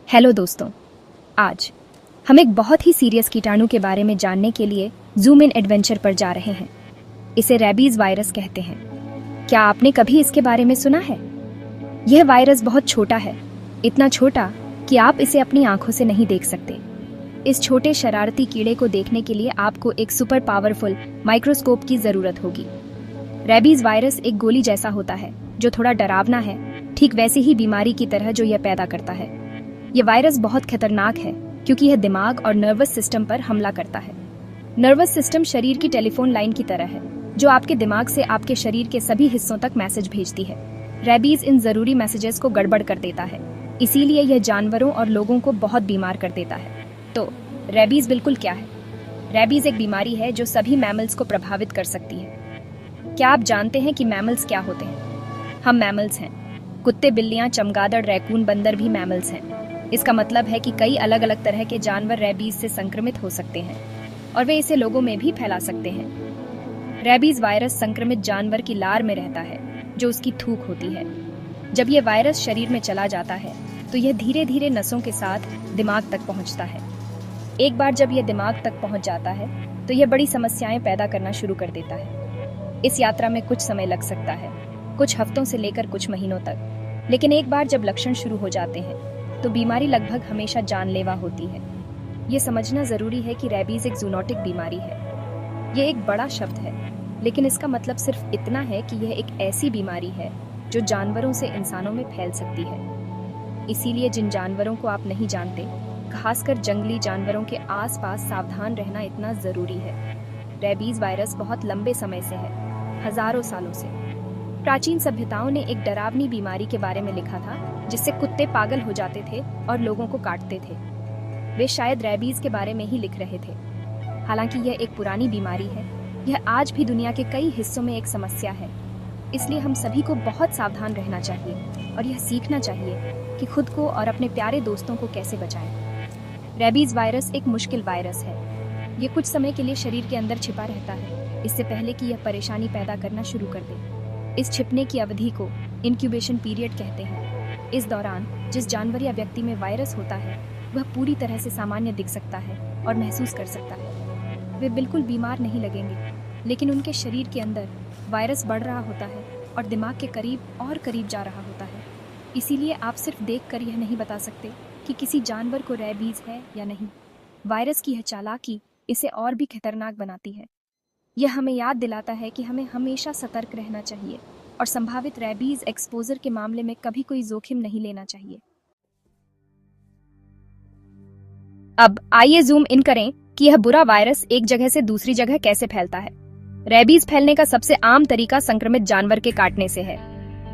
Hello दोस्तों, आज हम एक बहुत ही सीरियस कीटाणु के बारे में जानने के लिए जूम इन एडवेंचर पर जा रहे हैं। इसे रेबीज वायरस कहते हैं। क्या आपने कभी इसके बारे में सुना है? यह वायरस बहुत छोटा है, इतना छोटा कि आप इसे अपनी आंखों से नहीं देख सकते। इस छोटे शरारती कीड़े को देखने के लिए आपको एक सुपर पावरफुल माइक्रोस्कोप की जरूरत होगी। रेबीज वायरस एक गोली जैसा होता है जो थोड़ा डरावना है, ठीक वैसी ही बीमारी की तरह जो यह पैदा करता है। यह वायरस बहुत खतरनाक है क्योंकि यह दिमाग और नर्वस सिस्टम पर हमला करता है। नर्वस सिस्टम शरीर की टेलीफोन लाइन की तरह है जो आपके दिमाग से आपके शरीर के सभी हिस्सों तक मैसेज भेजती है। रेबीज इन जरूरी मैसेजेस को गड़बड़ कर देता है, इसीलिए यह जानवरों और लोगों को बहुत बीमार कर देता है। तो रेबीज बिल्कुल क्या है? रेबीज एक बीमारी है जो सभी मैमल्स को प्रभावित कर सकती है। क्या आप जानते हैं कि मैमल्स क्या होते हैं? हम मैमल्स हैं। कुत्ते, बिल्लियां, चमगादड़, रैकून, बंदर भी मैमल्स हैं। इसका मतलब है कि कई अलग अलग तरह के जानवर रेबीज से संक्रमित हो सकते हैं और वे इसे लोगों में भी फैला सकते हैं। रेबीज वायरस संक्रमित जानवर की लार में रहता है जो उसकी थूक होती है। जब यह वायरस शरीर में चला जाता है तो यह धीरे धीरे नसों के साथ दिमाग तक पहुंचता है। एक बार जब यह दिमाग तक पहुंच जाता है तो यह बड़ी समस्याएं पैदा करना शुरू कर देता है। इस यात्रा में कुछ समय लग सकता है, कुछ हफ्तों से लेकर कुछ महीनों तक, लेकिन एक बार जब लक्षण शुरू हो जाते हैं तो बीमारी लगभग हमेशा जानलेवा होती है। ये समझना जरूरी है कि रेबीज एक जूनोटिक बीमारी है। ये एक बड़ा शब्द है, लेकिन इसका मतलब सिर्फ इतना है कि यह एक ऐसी बीमारी है जो जानवरों से इंसानों में फैल सकती है। इसीलिए जिन जानवरों को आप नहीं जानते, खासकर जंगली जानवरों के आसपास सावधान रहना इतना जरूरी है। रेबीज वायरस बहुत लंबे समय से है, हजारों सालों से। प्राचीन सभ्यताओं ने एक डरावनी बीमारी के बारे में लिखा था जिससे कुत्ते पागल हो जाते थे और लोगों को काटते थे। वे शायद रेबीज के बारे में ही लिख रहे थे। हालांकि यह एक पुरानी बीमारी है, यह आज भी दुनिया के कई हिस्सों में एक समस्या है। इसलिए हम सभी को बहुत सावधान रहना चाहिए और यह सीखना चाहिए कि खुद को और अपने प्यारे दोस्तों को कैसे बचाएं। रेबीज वायरस एक मुश्किल वायरस है। यह कुछ समय के लिए शरीर के अंदर छिपा रहता है, इससे पहले कि यह परेशानी पैदा करना शुरू कर दे। इस छिपने की अवधि को इंक्यूबेशन पीरियड कहते हैं। इस दौरान जिस जानवर या व्यक्ति में वायरस होता है वह पूरी तरह से सामान्य दिख सकता है और महसूस कर सकता है। वे बिल्कुल बीमार नहीं लगेंगे, लेकिन उनके शरीर के अंदर वायरस बढ़ रहा होता है और दिमाग के करीब और करीब जा रहा होता है। इसीलिए आप सिर्फ देखकर यह नहीं बता सकते कि किसी जानवर को रेबीज है या नहीं। वायरस की यह चालाकी इसे और भी खतरनाक बनाती है। यह हमें याद दिलाता है कि हमें हमेशा सतर्क रहना चाहिए और संभावित रेबीज एक्सपोजर के मामले में कभी कोई जोखिम नहीं लेना चाहिए। अब आइए जूम इन करें कि यह बुरा वायरस एक जगह से दूसरी जगह कैसे फैलता है। रेबीज फैलने का सबसे आम तरीका संक्रमित जानवर के काटने से है।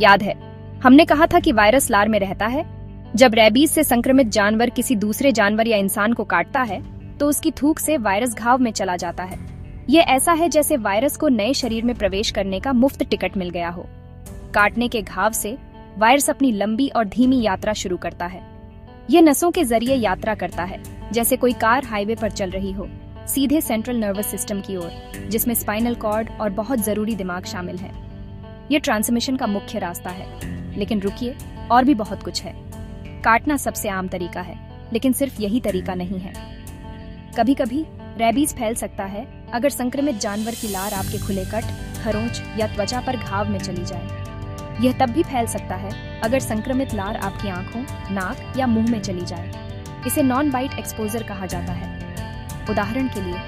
याद है, हमने कहा था कि वायरस लार में रहता है। जब रेबीज से संक्रमित जानवर किसी दूसरे जानवर या इंसान को काटता है तो उसकी थूक से वायरस घाव में चला जाता है। ये ऐसा है जैसे वायरस को नए शरीर में प्रवेश करने का मुफ्त टिकट मिल गया हो। काटने के घाव से वायरस अपनी लंबी और धीमी यात्रा शुरू करता है। यह नसों के जरिए यात्रा करता है, जैसे कोई कार हाईवे पर चल रही हो, सीधे सेंट्रल नर्वस सिस्टम की ओर, जिसमें स्पाइनल कॉर्ड और बहुत जरूरी दिमाग शामिल है। यह ट्रांसमिशन का मुख्य रास्ता है। लेकिन रुकिए, और भी बहुत कुछ है। काटना सबसे आम तरीका है, लेकिन सिर्फ यही तरीका नहीं है। कभी कभी रेबीज फैल सकता है अगर संक्रमित जानवर की लार आपके खुले कट, खरोंच या त्वचा पर घाव में चली जाए। यह तब भी फैल सकता है अगर संक्रमित लार आपकी आंखों, नाक या मुंह में चली जाए। इसे नॉन बाइट एक्सपोजर कहा जाता है। उदाहरण के लिए,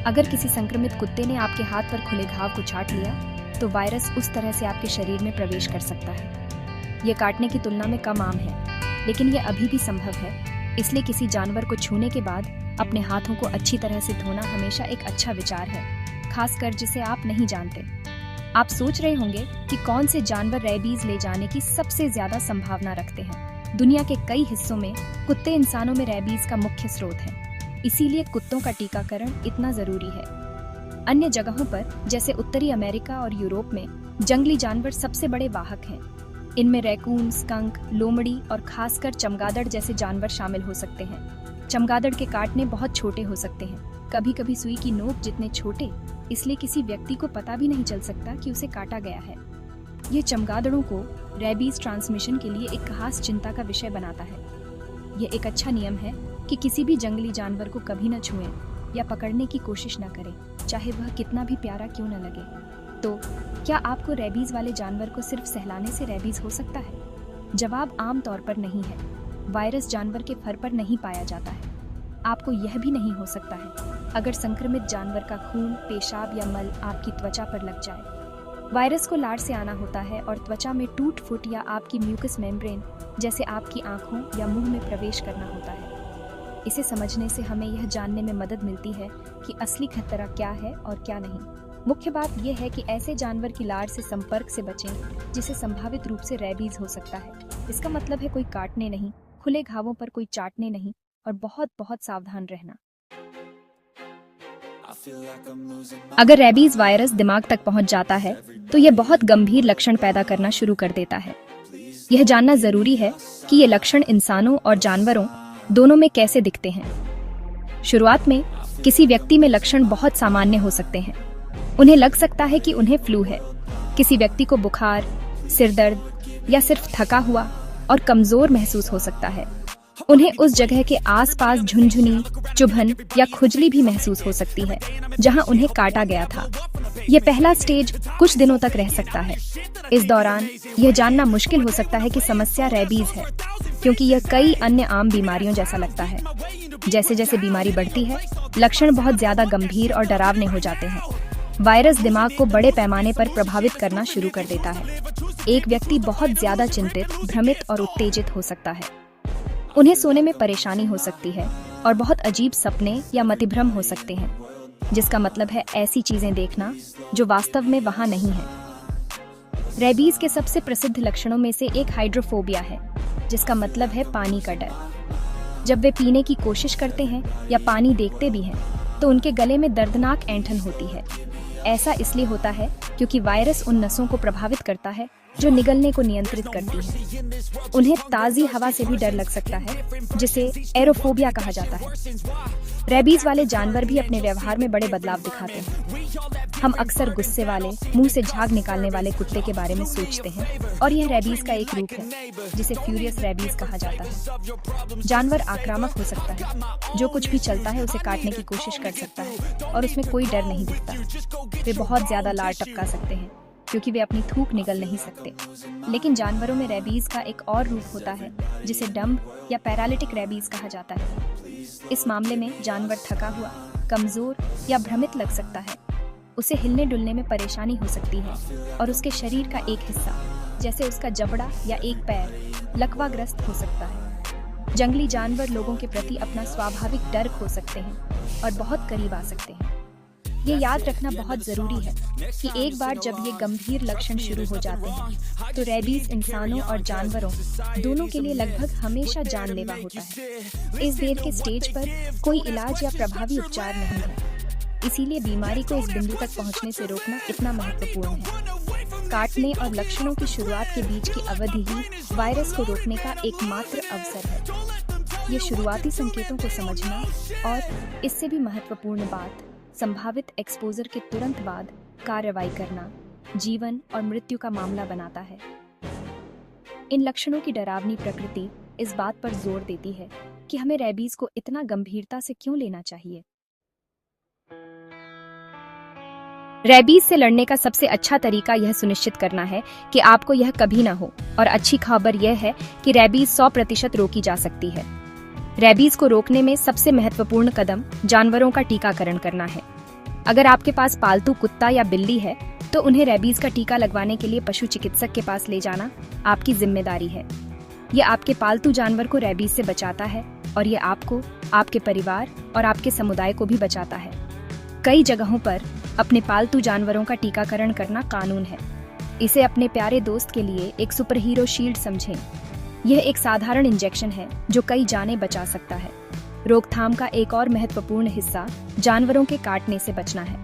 अगर किसी संक्रमित कुत्ते ने आपके हाथ पर खुले घाव को चाट लिया तो वायरस उस तरह से आपके शरीर में प्रवेश कर सकता है। यह काटने की तुलना में कम आम है, लेकिन यह अभी भी संभव है। इसलिए किसी जानवर को छूने के बाद अपने हाथों को अच्छी तरह से धोना हमेशा एक अच्छा विचार है, खासकर जिसे आप नहीं जानते। आप सोच रहे होंगे कि कौन से जानवर रेबीज ले जाने की सबसे ज्यादा संभावना रखते हैं। दुनिया के कई हिस्सों में कुत्ते इंसानों में रेबीज का मुख्य स्रोत है, इसीलिए कुत्तों का टीकाकरण इतना जरूरी है। अन्य जगहों पर जैसे उत्तरी अमेरिका और यूरोप में जंगली जानवर सबसे बड़े वाहक हैं। इनमें रैकून, स्कंक, लोमड़ी और खासकर चमगादड़ जैसे जानवर शामिल हो सकते हैं। चमगादड़ के काटने बहुत छोटे हो सकते हैं, कभी कभी सुई की नोक जितने छोटे, इसलिए किसी व्यक्ति को पता भी नहीं चल सकता कि उसे काटा गया है। ये चमगादड़ों को रेबीज ट्रांसमिशन के लिए एक खास चिंता का विषय बनाता है। यह एक अच्छा नियम है कि किसी भी जंगली जानवर को कभी न छुएं या पकड़ने की कोशिश न करें, चाहे वह कितना भी प्यारा क्यों न लगे। तो क्या आपको रेबीज वाले जानवर को सिर्फ सहलाने से रेबीज हो सकता है? जवाब आम तौर पर नहीं है। वायरस जानवर के फर पर नहीं पाया जाता है। आपको यह भी नहीं हो सकता है अगर संक्रमित जानवर का खून, पेशाब या मल आपकी त्वचा पर लग जाए। वायरस को लार से आना होता है और त्वचा में टूट फुट या आपकी म्यूकस मेम्ब्रेन जैसे आपकी आंखों या मुंह में प्रवेश करना होता है। इसे समझने से हमें यह जानने में मदद मिलती है कि असली खतरा क्या है और क्या नहीं। मुख्य बात यह है कि ऐसे जानवर की लार से संपर्क से बचें जिसे संभावित रूप से रेबीज हो सकता है। इसका मतलब है कोई काटने नहीं, खुले घावों पर कोई चाटने नहीं और बहुत बहुत सावधान रहना। अगर रेबीज वायरस दिमाग तक पहुंच जाता है तो यह बहुत गंभीर लक्षण पैदा करना शुरू कर देता है। यह जानना जरूरी है कि ये लक्षण इंसानों और जानवरों दोनों में कैसे दिखते हैं। शुरुआत में किसी व्यक्ति में लक्षण बहुत सामान्य हो सकते हैं। उन्हें लग सकता है कि उन्हें फ्लू है। किसी व्यक्ति को बुखार, सिर दर्द या सिर्फ थका हुआ और कमजोर महसूस हो सकता है। उन्हें उस जगह के आसपास झुनझुनी, चुभन या खुजली भी महसूस हो सकती है जहां उन्हें काटा गया था। यह पहला स्टेज कुछ दिनों तक रह सकता है। इस दौरान यह जानना मुश्किल हो सकता है कि समस्या रेबीज है, क्योंकि यह कई अन्य आम बीमारियों जैसा लगता है। जैसे जैसे बीमारी बढ़ती है, लक्षण बहुत ज्यादा गंभीर और डरावने हो जाते हैं। वायरस दिमाग को बड़े पैमाने पर प्रभावित करना शुरू कर देता है। एक व्यक्ति बहुत ज्यादा चिंतित, भ्रमित और उत्तेजित हो सकता है। उन्हें सोने में परेशानी हो सकती है और बहुत अजीब सपने या मतिभ्रम हो सकते हैं, जिसका मतलब है ऐसी चीजें देखना जो वास्तव में वहां नहीं है। रेबीज के सबसे प्रसिद्ध लक्षणों में से एक हाइड्रोफोबिया है, जिसका मतलब है पानी का डर। जब वे पीने की कोशिश करते हैं या पानी देखते भी हैं, तो उनके गले में दर्दनाक ऐंठन होती है। ऐसा इसलिए होता है क्योंकि वायरस उन नसों को प्रभावित करता है जो निगलने को नियंत्रित करती है। उन्हें ताज़ी हवा से भी डर लग सकता है, जिसे एरोफोबिया कहा जाता है। रेबीज वाले जानवर भी अपने व्यवहार में बड़े बदलाव दिखाते हैं। हम अक्सर गुस्से वाले, मुंह से झाग निकालने वाले कुत्ते के बारे में सोचते हैं, और यह रेबीज का एक रूप है जिसे फ्यूरियस रेबीज कहा जाता है। जानवर आक्रामक हो सकता है, जो कुछ भी चलता है उसे काटने की कोशिश कर सकता है और उसमें कोई डर नहीं दिखता। वे बहुत ज्यादा लार टपका सकते हैं क्योंकि वे अपनी थूक निगल नहीं सकते। लेकिन जानवरों में रेबीज का एक और रूप होता है जिसे डंब या पैरालिटिक रेबीज कहा जाता है। इस मामले में जानवर थका हुआ, कमजोर या भ्रमित लग सकता है। उसे हिलने डुलने में परेशानी हो सकती है और उसके शरीर का एक हिस्सा, जैसे उसका जबड़ा या एक पैर, लकवाग्रस्त हो सकता है। जंगली जानवर लोगों के प्रति अपना स्वाभाविक डर खो सकते हैं और बहुत करीब आ सकते हैं। ये याद रखना बहुत जरूरी है कि एक बार जब ये गंभीर लक्षण शुरू हो जाते हैं, तो रेबीज इंसानों और जानवरों दोनों के लिए लगभग हमेशा जानलेवा होता है। इस देर के स्टेज पर कोई इलाज या प्रभावी उपचार नहीं है, इसीलिए बीमारी को इस बिंदु तक पहुंचने से रोकना इतना महत्वपूर्ण है। काटने और लक्षणों की शुरुआत के बीच की अवधि ही वायरस को रोकने का एकमात्र अवसर है। ये शुरुआती संकेतों को समझना और इससे भी महत्वपूर्ण बात, संभावित एक्सपोजर के तुरंत बाद कार्रवाई करना जीवन और मृत्यु का मामला बनाता है। इन लक्षणों की डरावनी प्रकृति इस बात पर जोर देती है कि हमें रेबीज को इतना गंभीरता से क्यों लेना चाहिए। रेबीज से लड़ने का सबसे अच्छा तरीका यह सुनिश्चित करना है कि आपको यह कभी न हो, और अच्छी खबर यह है कि रेबीज 100% रोकी जा सकती है। रेबीज को रोकने में सबसे महत्वपूर्ण कदम जानवरों का टीकाकरण करना है। अगर आपके पास पालतू कुत्ता या बिल्ली है, तो उन्हें रेबीज का टीका लगवाने के लिए पशु चिकित्सक के पास ले जाना आपकी जिम्मेदारी है। यह आपके पालतू जानवर को रेबीज से बचाता है और यह आपको, आपके परिवार और आपके समुदाय को भी बचाता है। कई जगहों पर अपने पालतू जानवरों का टीकाकरण करना कानून है। इसे अपने प्यारे दोस्त के लिए एक सुपर हीरो शील्ड समझें। यह एक साधारण इंजेक्शन है जो कई जानें बचा सकता है। रोकथाम का एक और महत्वपूर्ण हिस्सा जानवरों के काटने से बचना है।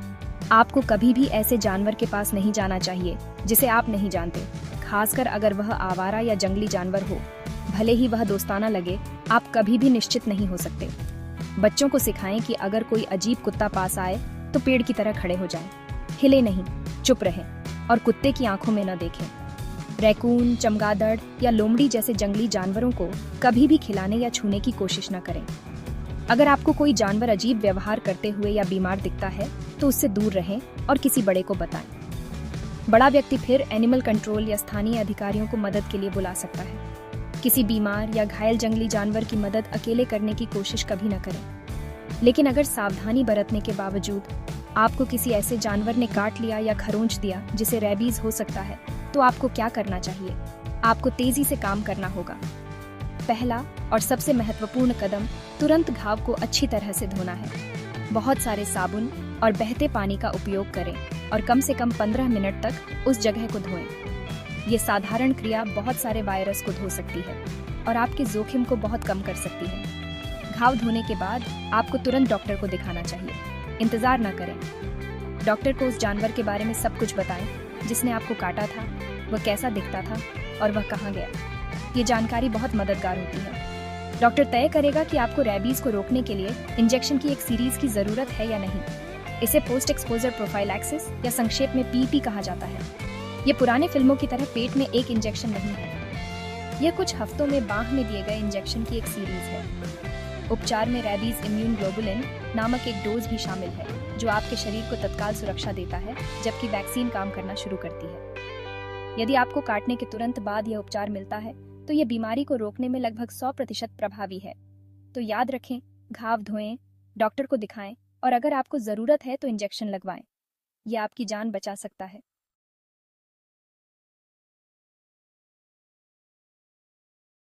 आपको कभी भी ऐसे जानवर के पास नहीं जाना चाहिए जिसे आप नहीं जानते, खासकर अगर वह आवारा या जंगली जानवर हो। भले ही वह दोस्ताना लगे, आप कभी भी निश्चित नहीं हो सकते। बच्चों को सिखाएं कि अगर कोई अजीब कुत्ता पास आए तो पेड़ की तरह खड़े हो जाएं, हिले नहीं, चुप रहें और कुत्ते की आंखों में न देखें। रैकून, चमगादड़ या लोमड़ी जैसे जंगली जानवरों को कभी भी खिलाने या छूने की कोशिश न करें। अगर आपको कोई जानवर अजीब व्यवहार करते हुए या बीमार दिखता है तो उससे दूर रहें और किसी बड़े को बताएं। बड़ा व्यक्ति फिर एनिमल कंट्रोल या स्थानीय अधिकारियों को मदद के लिए बुला सकता है। किसी बीमार या घायल जंगली जानवर की मदद अकेले करने की कोशिश कभी न करें। लेकिन अगर सावधानी बरतने के बावजूद आपको किसी ऐसे जानवर ने काट लिया या खरोंच दिया जिसे रेबीज हो सकता है, तो आपको क्या करना चाहिए? आपको तेजी से काम करना होगा। पहला और सबसे महत्वपूर्ण कदम तुरंत घाव को अच्छी तरह से धोना है। बहुत सारे साबुन और बहते पानी का उपयोग करें और कम से कम 15 मिनट तक उस जगह को धोएं। ये साधारण क्रिया बहुत सारे वायरस को धो सकती है और आपके जोखिम को बहुत कम कर सकती है। घाव धोने के बाद आपको तुरंत डॉक्टर को दिखाना चाहिए। इंतजार न करें। डॉक्टर को उस जानवर के बारे में सब कुछ बताएं जिसने आपको काटा था, वह कैसा दिखता था और वह कहाँ गया। ये जानकारी बहुत मददगार होती है। डॉक्टर तय करेगा कि आपको रेबीज को रोकने के लिए इंजेक्शन की एक सीरीज की जरूरत है या नहीं। इसे पोस्ट एक्सपोजर प्रोफाइलैक्सिस या संक्षेप में पीपी कहा जाता है। ये पुराने फिल्मों की तरह पेट में एक इंजेक्शन नहीं है। यह कुछ हफ्तों में बांह में दिए गए इंजेक्शन की एक सीरीज है। उपचार में रेबीज इम्यून ग्लोबुलिन नामक एक डोज भी शामिल है जो आपके शरीर को तत्काल सुरक्षा देता है, जबकि वैक्सीन काम करना शुरू करती है। यदि आपको काटने के तुरंत बाद यह उपचार मिलता है तो यह बीमारी को रोकने में लगभग 100% प्रभावी है। तो याद रखें, घाव धोएं, डॉक्टर को दिखाएं और अगर आपको जरूरत है तो इंजेक्शन लगवाएं। यह आपकी जान बचा सकता है।